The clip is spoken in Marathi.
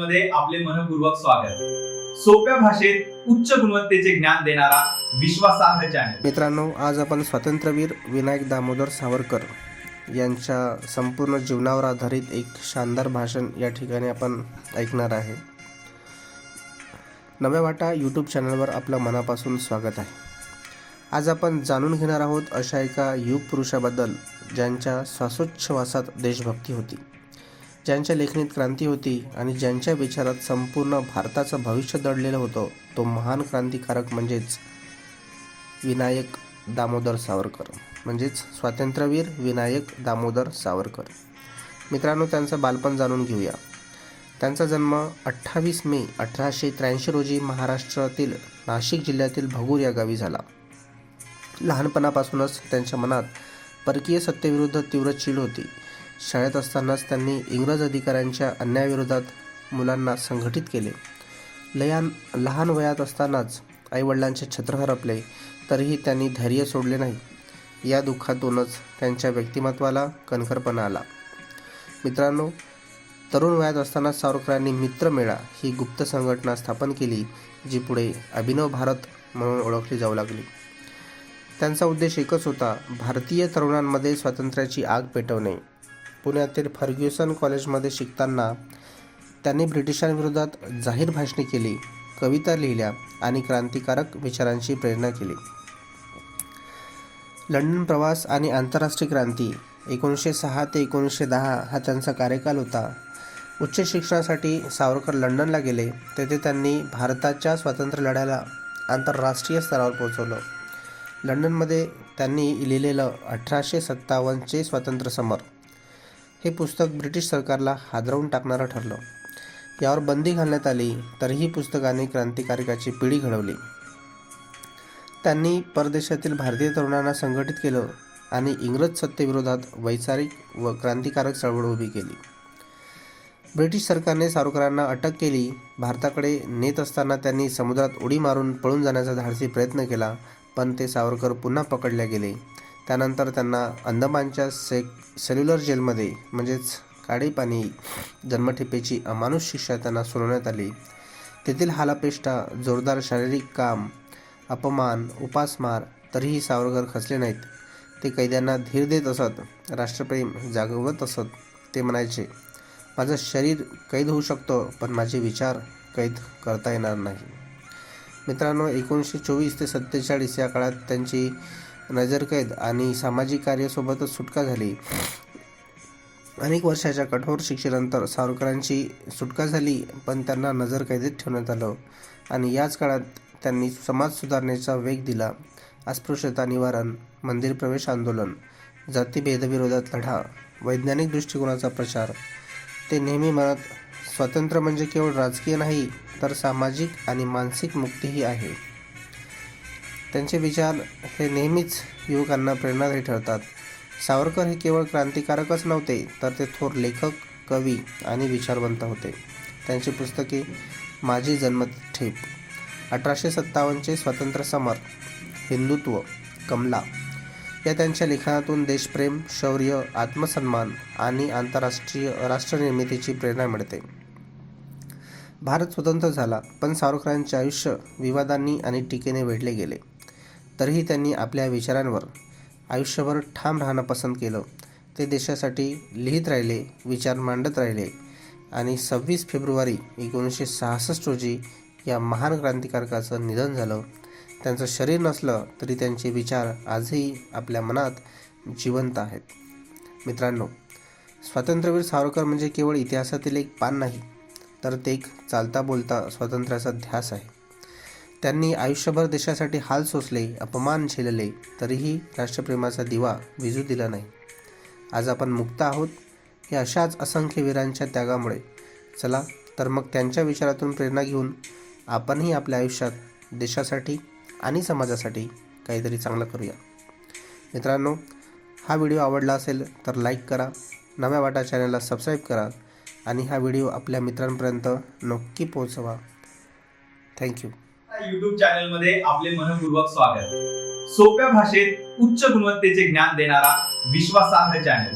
मध्ये आपले मनपूर्वक स्वागत। सोप्या भाषेत उच्च गुणवत्तेचे ज्ञान देणारा विश्वासार्ह चॅनल। मित्रांनो, आज आपण स्वातंत्र्यवीर विनायक दामोदर सावरकर यांच्या संपूर्ण जीवनावर आधारित एक शानदार भाषण या ठिकाणी आपण ऐकणार आहे। नव्या वाटा यूट्यूब चॅनलवर आपलं मनापासून स्वागत आहे। आज आपण जाणून घेणार आहोत अशा एका युग पुरुषाबद्दल ज्यांच्या श्वासोच्छवासात देशभक्ती होती, ज्यांच्या लेखणीत क्रांती होती आणि ज्यांच्या विचारात संपूर्ण भारताचं भविष्य दडलेलं होतं। तो महान क्रांतिकारक म्हणजेच विनायक दामोदर सावरकर, म्हणजेच स्वातंत्र्यवीर विनायक दामोदर सावरकर। मित्रांनो, त्यांचं बालपण जाणून घेऊया। त्यांचा जन्म 28 मे 1883 रोजी महाराष्ट्रातील नाशिक जिल्ह्यातील भगूर या गावी झाला। लहानपणापासूनच त्यांच्या मनात परकीय सत्तेविरुद्ध तीव्र चीड होती। शाळेत असतानाच त्यांनी इंग्रज अधिकाऱ्यांच्या अन्यायाविरोधात मुलांना संघटित केले। लहान वयात असतानाच आईवडिलांचे छत्र हरपले, तरीही त्यांनी धैर्य सोडले नाही। या दुःखातूनच त्यांच्या व्यक्तिमत्वाला कणखरपणा आला। मित्रांनो, तरुण वयात असताना सावरकरांनी मित्रमेळा ही गुप्त संघटना स्थापन केली, जी पुढे अभिनव भारत म्हणून ओळखली जाऊ लागली। त्यांचा उद्देश एकच होता, भारतीय तरुणांमध्ये स्वातंत्र्याची आग पेटवणे। पुण्यातील फर्ग्युसन कॉलेजमध्ये शिकताना त्यांनी ब्रिटिशांविरोधात जाहीर भाषणे केली, कविता लिहिल्या आणि क्रांतिकारक विचारांची प्रेरणा केली। लंडन प्रवास आणि आंतरराष्ट्रीय क्रांती 1906 ते 1910 हा त्यांचा कार्यकाल होता। उच्च शिक्षणासाठी सावरकर लंडनला गेले। तेथे त्यांनी भारताच्या स्वातंत्र्य लढ्याला आंतरराष्ट्रीय स्तरावर पोहोचवलं। लंडनमध्ये त्यांनी लिहिलेलं 1857चे स्वातंत्र्य समर हे पुस्तक ब्रिटिश सरकारला हादरवून टाकणारं ठरलं। यावर बंदी घालण्यात आली, तरीही पुस्तकाने क्रांतिकारकाची पिढी घडवली। त्यांनी परदेशातील भारतीय तरुणांना संघटित केलं आणि इंग्रज सत्तेविरोधात वैचारिक व क्रांतिकारक चळवळ उभी केली। ब्रिटिश सरकारने सावरकरांना अटक केली। भारताकडे नेत असताना त्यांनी समुद्रात उडी मारून पळून जाण्याचा धाडसी प्रयत्न केला, पण ते सावरकर पुन्हा पकडले गेले। त्यानंतर त्यांना अंदमानच्या सेल्युलर जेलमध्ये म्हणजेच काळेपाणी जन्मठेपेची अमानुष शिक्षा त्यांना सुनावण्यात आली। तेथील हालापेष्टा, जोरदार शारीरिक काम, अपमान, उपासमार, तरीही सावरकर खचले नाहीत। ते कैद्यांना धीर देत असत, राष्ट्रप्रेम जागवत असत। ते म्हणायचे, माझं शरीर कैद होऊ शकतं, पण माझे विचार कैद करता येणार नाही। मित्रांनो, 1924 ते 1947 या काळात त्यांची नजरकैद आणि सामाजिक कार्यासोबतच सुटका झाली। अनेक वर्षाच्या कठोर शिक्षेनंतर सावरकरांची सुटका झाली, पण त्यांना नजरकैदेत ठेवण्यात आलं आणि याच काळात त्यांनी समाज सुधारणेचा वेग दिला। अस्पृश्यता निवारण, मंदिर प्रवेश आंदोलन, जातीभेदाविरोधात लढा, वैज्ञानिक दृष्टिकोनाचा प्रचार। ते नेहमी म्हणत, स्वातंत्र्य म्हणजे केवळ राजकीय नाही, तर सामाजिक आणि मानसिक मुक्तीही आहे। त्यांचे विचार हे नेहमीच युवकांना प्रेरणादायी ठरतात। सावरकर हे केवळ क्रांतिकारकच नव्हते, तर ते थोर लेखक, कवी आणि विचारवंत होते। त्यांची पुस्तके माझी जन्मठेप, 1857चे स्वातंत्र्य समर, हिंदुत्व, कमला या त्यांच्या लेखनातून देशप्रेम, शौर्य, आत्मसन्मान आणि आंतरराष्ट्रीय राष्ट्रनिर्मितीची प्रेरणा मिळते। भारत स्वतंत्र झाला, पण सावरकरांचे आयुष्य विवादांनी आणि टीकेने वेढले गेले। तरीही त्यांनी आपल्या विचारांवर आयुष्यभर ठाम राहणं पसंत केलं। ते देशासाठी लिहित राहिले, विचार मांडत राहिले आणि 26 फेब्रुवारी 1966 रोजी या महान क्रांतिकारकाचं निधन झालं। त्यांचं शरीर नसलं तरी त्यांचे विचार आजही आपल्या मनात जिवंत आहेत। मित्रांनो, स्वातंत्र्यवीर सावरकर म्हणजे केवळ इतिहासातील एक पान नाही, तर ते एक चालता बोलता स्वातंत्र्याचा ध्यास आहे। त्यांनी आयुष्यभर देशासाठी हाल सोसले, अपमान झेलले, तरीही राष्ट्रप्रेमाचा दिवा विझू दिला नाही। आज आपण मुक्त आहोत, हे अशाच असंख्य वीरांच्या त्यागामुळे। चला तर मग त्यांच्या विचारातून प्रेरणा घेऊन आपणही आपल्या आयुष्यात देशासाठी आणि समाजासाठी काहीतरी चांगलं करूया। मित्रांनो, हा व्हिडिओ आवडला असेल तर लाईक करा, नव्या वाटा चॅनलला सबस्क्राईब करा आणि हा व्हिडिओ आपल्या मित्रांपर्यंत नक्की पोहोचवा। थँक्यू। यूट्यूब चॅनल मध्ये आपले मनपूर्वक स्वागत। सोप्या भाषेत उच्च गुणवत्तेचे ज्ञान देणारा विश्वासार्ह चॅनल।